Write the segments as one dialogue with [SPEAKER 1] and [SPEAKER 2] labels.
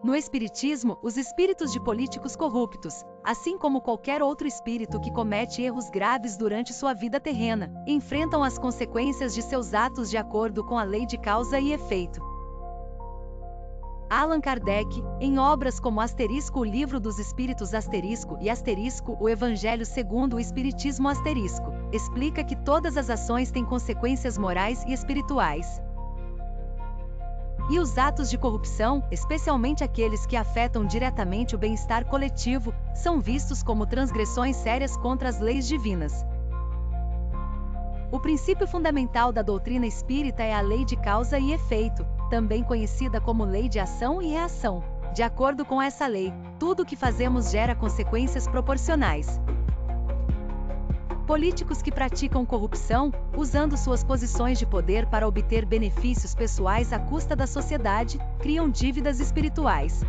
[SPEAKER 1] No espiritismo, os espíritos de políticos corruptos, assim como qualquer outro espírito que comete erros graves durante sua vida terrena, enfrentam as consequências de seus atos de acordo com a lei de causa e efeito. Allan Kardec, em obras como O Livro dos Espíritos e O Evangelho segundo o Espiritismo explica que todas as ações têm consequências morais e espirituais. E os atos de corrupção, especialmente aqueles que afetam diretamente o bem-estar coletivo, são vistos como transgressões sérias contra as leis divinas. O princípio fundamental da doutrina espírita é a lei de causa e efeito, também conhecida como lei de ação e reação. De acordo com essa lei, tudo o que fazemos gera consequências proporcionais. Políticos que praticam corrupção, usando suas posições de poder para obter benefícios pessoais à custa da sociedade, criam dívidas espirituais.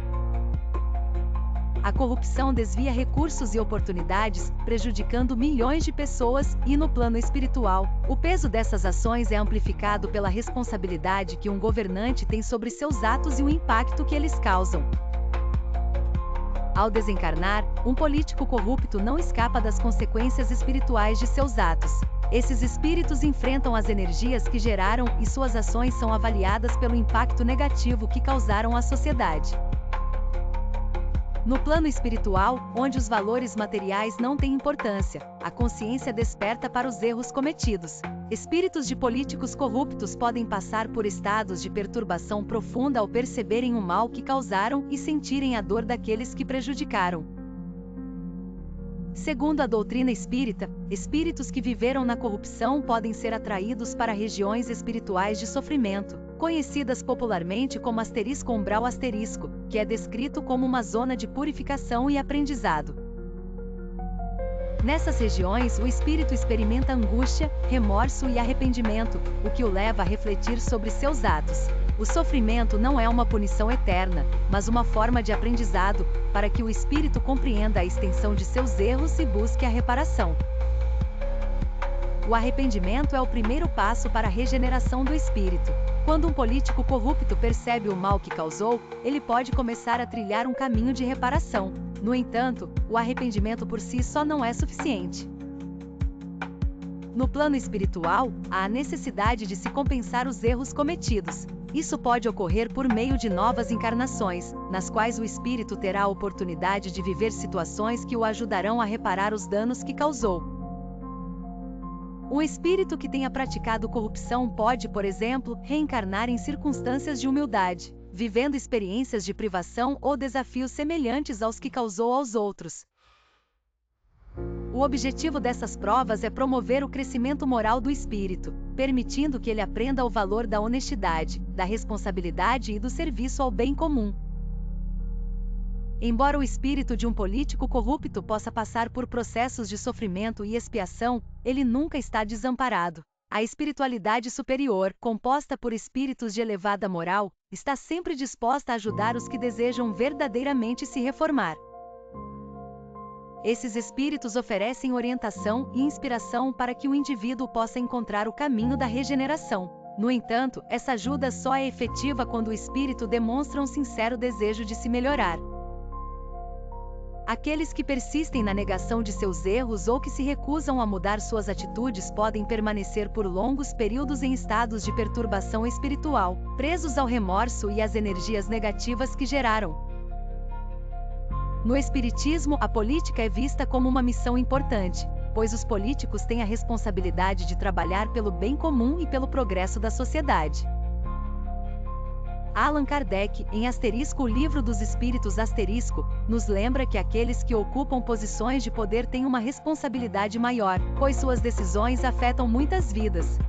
[SPEAKER 1] A corrupção desvia recursos e oportunidades, prejudicando milhões de pessoas, e no plano espiritual, o peso dessas ações é amplificado pela responsabilidade que um governante tem sobre seus atos e o impacto que eles causam. Ao desencarnar, um político corrupto não escapa das consequências espirituais de seus atos. Esses espíritos enfrentam as energias que geraram e suas ações são avaliadas pelo impacto negativo que causaram à sociedade. No plano espiritual, onde os valores materiais não têm importância, a consciência desperta para os erros cometidos. Espíritos de políticos corruptos podem passar por estados de perturbação profunda ao perceberem o mal que causaram e sentirem a dor daqueles que prejudicaram. Segundo a doutrina espírita, espíritos que viveram na corrupção podem ser atraídos para regiões espirituais de sofrimento, conhecidas popularmente como *umbral*, que é descrito como uma zona de purificação e aprendizado. Nessas regiões, o espírito experimenta angústia, remorso e arrependimento, o que o leva a refletir sobre seus atos. O sofrimento não é uma punição eterna, mas uma forma de aprendizado, para que o espírito compreenda a extensão de seus erros e busque a reparação. O arrependimento é o primeiro passo para a regeneração do espírito. Quando um político corrupto percebe o mal que causou, ele pode começar a trilhar um caminho de reparação. No entanto, o arrependimento por si só não é suficiente. No plano espiritual, há a necessidade de se compensar os erros cometidos. Isso pode ocorrer por meio de novas encarnações, nas quais o espírito terá a oportunidade de viver situações que o ajudarão a reparar os danos que causou. Um espírito que tenha praticado corrupção pode, por exemplo, reencarnar em circunstâncias de humildade, vivendo experiências de privação ou desafios semelhantes aos que causou aos outros. O objetivo dessas provas é promover o crescimento moral do espírito, permitindo que ele aprenda o valor da honestidade, da responsabilidade e do serviço ao bem comum. Embora o espírito de um político corrupto possa passar por processos de sofrimento e expiação, ele nunca está desamparado. A espiritualidade superior, composta por espíritos de elevada moral, está sempre disposta a ajudar os que desejam verdadeiramente se reformar. Esses espíritos oferecem orientação e inspiração para que o indivíduo possa encontrar o caminho da regeneração. No entanto, essa ajuda só é efetiva quando o espírito demonstra um sincero desejo de se melhorar. Aqueles que persistem na negação de seus erros ou que se recusam a mudar suas atitudes podem permanecer por longos períodos em estados de perturbação espiritual, presos ao remorso e às energias negativas que geraram. No espiritismo, a política é vista como uma missão importante, pois os políticos têm a responsabilidade de trabalhar pelo bem comum e pelo progresso da sociedade. Allan Kardec, em O Livro dos Espíritos nos lembra que aqueles que ocupam posições de poder têm uma responsabilidade maior, pois suas decisões afetam muitas vidas.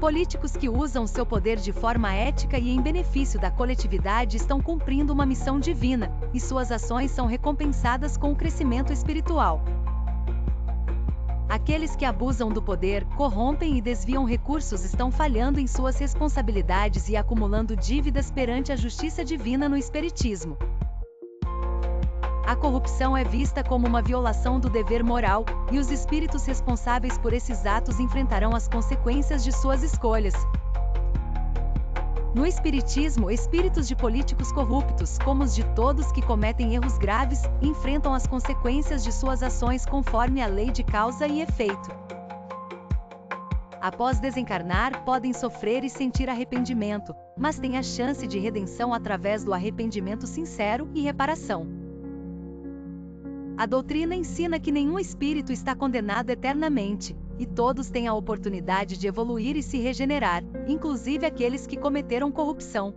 [SPEAKER 1] Políticos que usam seu poder de forma ética e em benefício da coletividade estão cumprindo uma missão divina, e suas ações são recompensadas com o crescimento espiritual. Aqueles que abusam do poder, corrompem e desviam recursos estão falhando em suas responsabilidades e acumulando dívidas perante a justiça divina no espiritismo. A corrupção é vista como uma violação do dever moral, e os espíritos responsáveis por esses atos enfrentarão as consequências de suas escolhas. No espiritismo, espíritos de políticos corruptos, como os de todos que cometem erros graves, enfrentam as consequências de suas ações conforme a lei de causa e efeito. Após desencarnar, podem sofrer e sentir arrependimento, mas têm a chance de redenção através do arrependimento sincero e reparação. A doutrina ensina que nenhum espírito está condenado eternamente, e todos têm a oportunidade de evoluir e se regenerar, inclusive aqueles que cometeram corrupção.